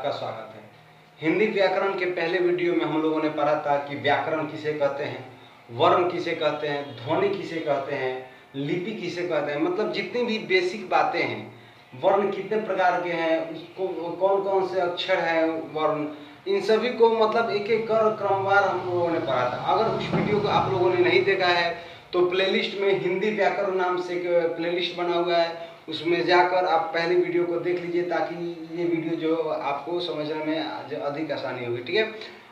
आपका स्वागत है। हिंदी व्याकरण के पहले वीडियो में हम लोगों ने पढ़ा था कि व्याकरण किसे कहते हैं, वर्ण किसे कहते हैं, ध्वनि किसे कहते हैं, लिपि किसे कहते हैं, मतलब जितनी भी बेसिक बातें हैं, वर्ण कितने प्रकार के हैं, उसको कौन कौन से अक्षर हैं वर्ण, इन सभी को मतलब एक एक कर क्रमवार हम लोगों ने पढ़ा था। अगर उस वीडियो को आप लोगों ने नहीं देखा है तो प्लेलिस्ट में हिंदी व्याकरण नाम से एक प्लेलिस्ट बना हुआ है, उसमें जाकर आप पहले वीडियो को देख लीजिए ताकि ये वीडियो जो आपको समझने में अधिक आसानी होगी। ठीक है,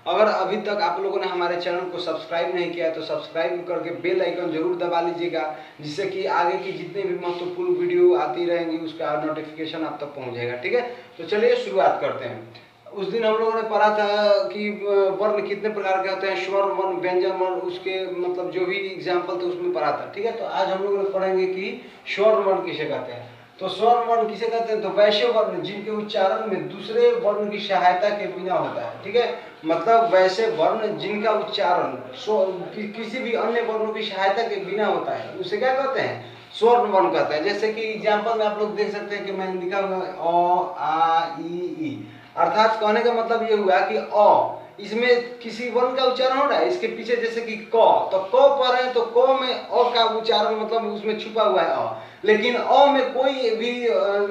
अगर अभी तक आप लोगों ने हमारे चैनल को सब्सक्राइब नहीं किया है तो सब्सक्राइब करके बेल आइकन जरूर दबा लीजिएगा, जिससे कि आगे की जितने भी महत्वपूर्ण वीडियो आती रहेंगी उसका नोटिफिकेशन आप तक पहुंच जाएगा। ठीक है, तो चलिए शुरुआत करते हैं। उस दिन हम लोगों ने पढ़ा था कि वर्ण कितने प्रकार के होते हैं, स्वर वर्ण, व्यंजन वर्ण, उसके मतलब जो भी एग्जाम्पल थे उसमें पढ़ा था। ठीक है, तो आज हम लोग पढ़ेंगे कि स्वर वर्ण किसे कहते हैं। तो स्वर वर्ण किसे कहते हैं, तो वैसे वर्ण जिनके उच्चारण में दूसरे वर्ण की सहायता के बिना होता है। ठीक है, मतलब वैसे वर्ण जिनका उच्चारण किसी भी अन्य वर्णों की सहायता के बिना होता है उसे क्या कहते हैं, स्वर वर्ण कहते हैं। जैसे कि एग्जाम्पल में आप लोग देख सकते हैं कि मैंने लिखा हुआ है अ आ ई, अर्थात कहने का मतलब ये हुआ कि अ इसमें किसी वर्ण का उच्चारण हो रहा है, इसके पीछे जैसे कि क, तो क पर है तो क में अ का उच्चारण मतलब उसमें छुपा हुआ है अ, लेकिन अ में कोई भी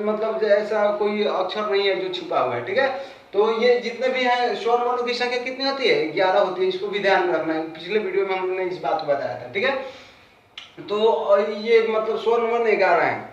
मतलब ऐसा कोई अक्षर नहीं है जो छुपा हुआ है। ठीक है, तो ये जितने भी हैं स्वर वर्णों की संख्या कितनी होती है, 11 होती है। इसको भी ध्यान में रखना है, पिछले वीडियो में हमने इस बात को बताया था। ठीक है, तो ये मतलब स्वर वर्ण 11 है।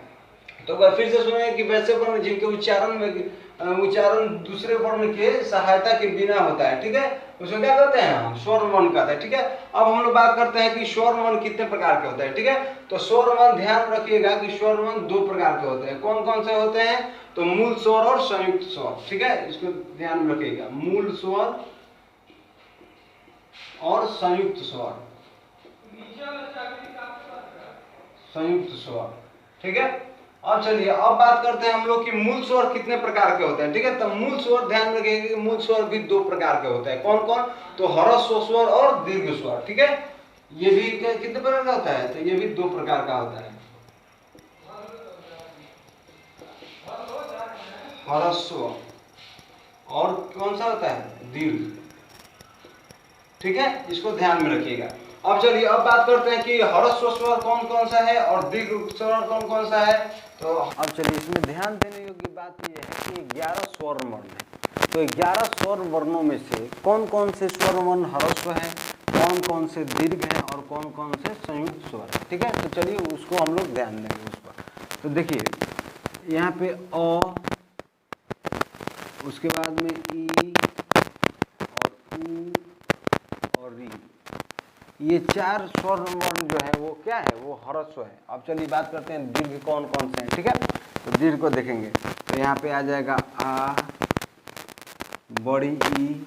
तो एक बार फिर से सुने कि वैसे वर्ण जिनके उच्चारण दूसरे वर्ण के सहायता के बिना होता है। ठीक है, उसको क्या कहते हैं, हम स्वर वर्ण कहते हैं। ठीक है, अब हम लोग बात करते हैं कि स्वर वर्ण कितने प्रकार के होते हैं। ठीक है, तो स्वर वर्ण ध्यान रखिएगा कि स्वर वर्ण 2 प्रकार के होते हैं। कौन कौन से होते हैं, तो मूल स्वर और संयुक्त स्वर। ठीक है, इसको ध्यान में रखिएगा, मूल स्वर और संयुक्त स्वर, संयुक्त स्वर। ठीक है, अब चलिए अब बात करते हैं हम लोग कि मूल स्वर कितने प्रकार के होते हैं। ठीक है, तो मूल स्वर ध्यान रखिएगा कि मूल स्वर भी 2 प्रकार के होते हैं। कौन कौन, तो ह्रस्व स्वर और दीर्घ स्वर। ठीक है, ये भी कितने प्रकार का होता है, तो ये भी 2 प्रकार का होता है, ह्रस्व और कौन सा होता है, दीर्घ। ठीक है, इसको ध्यान में रखिएगा। अब चलिए अब बात करते हैं कि ह्रस्व स्वर कौन कौन सा है और दीर्घ स्वर कौन कौन सा है। तो अब चलिए इसमें ध्यान देने योग्य बात यह है कि 11 स्वर वर्ण है। तो 11 स्वर वर्णों में से कौन कौन से स्वर वर्ण ह्रस्व है, कौन कौन से दीर्घ है और कौन कौन से संयुक्त स्वर है। ठीक है, तो चलिए उसको हम लोग ध्यान देंगे उस पर। तो देखिए यहाँ पे अ, उसके बाद में ई और ऊ और री, ये 4 स्वर वर्ण जो है वो क्या है, वो ह्रस्व है। अब चलिए बात करते हैं दीर्घ कौन कौन से हैं। ठीक है, तो दीर्घ को देखेंगे तो यहाँ पे आ जाएगा आ, बड़ी ई,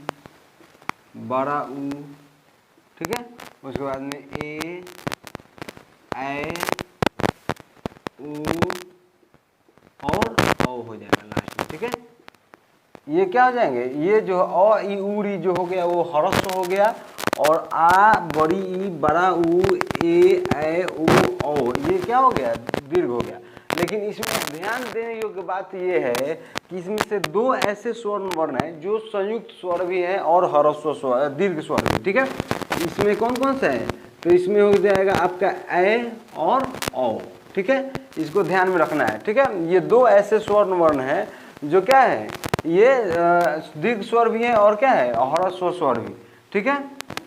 बड़ा ऊ। ठीक है, उसके बाद में ए उ और औ हो जाएगा लास्ट में। ठीक है, ये क्या हो जाएंगे, ये जो अ ई उ री जो हो गया वो ह्रस्व हो गया, और आ, बड़ी ई, बड़ा ऊ, ए उ औ ये क्या हो गया, दीर्घ हो गया। लेकिन इसमें ध्यान देने योग्य बात ये है कि इसमें से 2 ऐसे स्वर वर्ण हैं जो संयुक्त स्वर भी हैं और ह्रस्व स्वर, दीर्घ स्वर भी। ठीक है, इसमें कौन कौन सा है, तो इसमें हो जाएगा आपका ए और औ। ठीक है, इसको ध्यान में रखना है। ठीक है, ये 2 ऐसे स्वर वर्ण हैं जो क्या है, ये दीर्घ स्वर भी है और क्या है, ह्रस्व स्वर भी। ठीक है,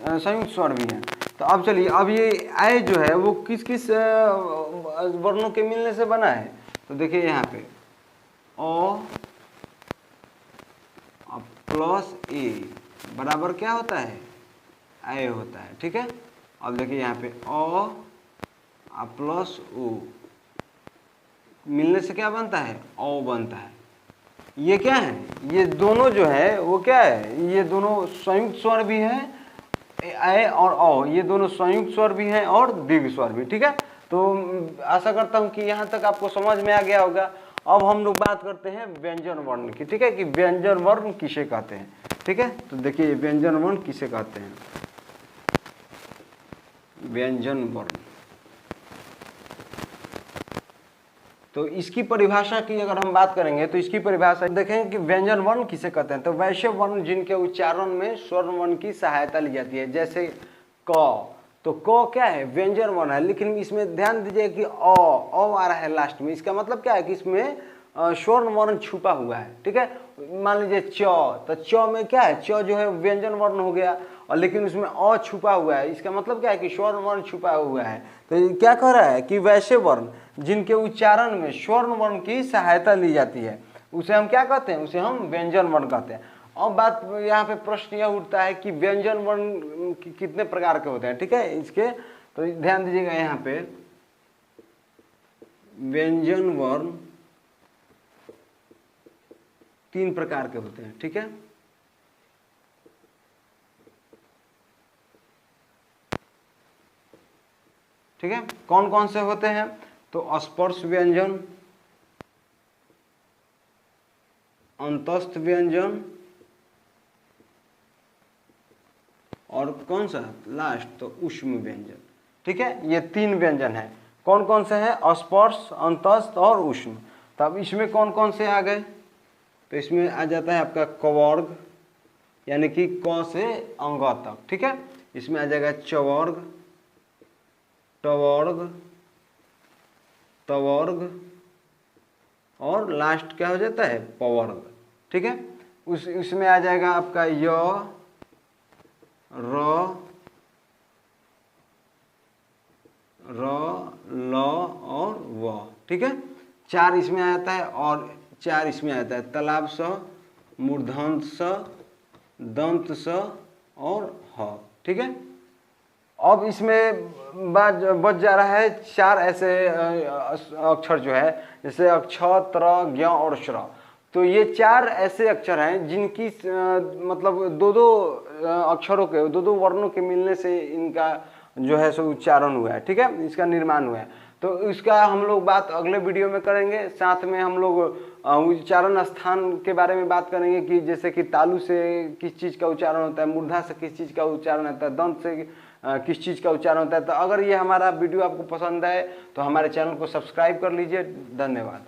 संयुक्त स्वर भी हैं। तो अब चलिए अब ये आय जो है वो किस किस वर्णों के मिलने से बना है, तो देखिए यहाँ पे अ प्लस ए बराबर क्या होता है, आय होता है। ठीक है, अब देखिए यहाँ पे अ प्लस ओ मिलने से क्या बनता है, औ बनता है। ये क्या है, ये दोनों जो है वो क्या है, ये दोनों संयुक्त स्वर भी हैं, ए और औ ये दोनों संयुक्त स्वर भी हैं और दीर्घ स्वर भी। ठीक है, तो आशा करता हूं कि यहाँ तक आपको समझ में आ गया होगा। अब हम लोग बात करते हैं व्यंजन वर्ण की। ठीक है, कि व्यंजन वर्ण किसे कहते हैं। ठीक है, तो देखिए व्यंजन वर्ण किसे कहते हैं, व्यंजन वर्ण। तो इसकी परिभाषा की अगर हम बात करेंगे तो इसकी परिभाषा देखेंगे कि व्यंजन वर्ण किसे कहते हैं। तो वैसे वर्ण जिनके उच्चारण में स्वर्ण वर्ण की सहायता ली जाती है, जैसे क। तो क क्या है, व्यंजन वर्ण है, लेकिन इसमें ध्यान दीजिए कि अ आ रहा है लास्ट में। इसका मतलब क्या है कि इसमें स्वर्ण वर्ण छुपा हुआ है। ठीक है, मान लीजिए च, तो च में क्या है, च जो है व्यंजन वर्ण हो गया, और लेकिन उसमें अ छुपा हुआ है। इसका मतलब क्या है कि स्वर्ण वर्ण छुपा हुआ है। तो ये क्या कह रहा है कि वैसे वर्ण जिनके उच्चारण में स्वर्ण वर्ण की सहायता ली जाती है उसे हम क्या कहते हैं, उसे हम व्यंजन वर्ण कहते हैं। अब बात यहाँ पे प्रश्न यह उठता है कि व्यंजन वर्ण कितने प्रकार के होते हैं। ठीक है, इसके तो ध्यान दीजिएगा, यहाँ पे व्यंजन वर्ण 3 प्रकार के होते हैं। ठीक है, ठीक है, कौन कौन से होते हैं, तो स्पर्श व्यंजन, अंतस्थ व्यंजन, और कौन सा लास्ट, तो ऊष्म व्यंजन। ठीक है, ये 3 व्यंजन है। कौन कौन से हैं, स्पर्श, अंतस्थ और ऊष्म। तब इसमें कौन कौन से आ गए, तो इसमें आ जाता है आपका कवर्ग, यानी कि क से अंग तक। ठीक है, इसमें आ जाएगा चवर्ग, टवर्ग, तवर्ग, और लास्ट क्या हो जाता है, पवर्ग। ठीक है, उसमें आ जाएगा आपका य, र, ल और व। ठीक है, 4 इसमें आ जाता है और 4 इसमें आ जाता है, तालाब स, मूर्धन्य स, दंत स और ह। ठीक है, अब इसमें बच जा रहा है 4 ऐसे अक्षर जो है, जैसे अक्ष, त्र, ज्ञ और श्र। तो ये 4 ऐसे अक्षर हैं जिनकी मतलब दो अक्षरों के, दो वर्णों के मिलने से इनका जो है सो उच्चारण हुआ है। ठीक है, इसका निर्माण हुआ है। तो इसका हम लोग बात अगले वीडियो में करेंगे। साथ में हम लोग उच्चारण स्थान के बारे में बात करेंगे कि जैसे कि तालु से किस चीज़ का उच्चारण होता है, मूर्धा से किस चीज़ का उच्चारण होता है, दंत से किस चीज़ का उच्चारण होता है। तो अगर ये हमारा वीडियो आपको पसंद आए तो हमारे चैनल को सब्सक्राइब कर लीजिए। धन्यवाद।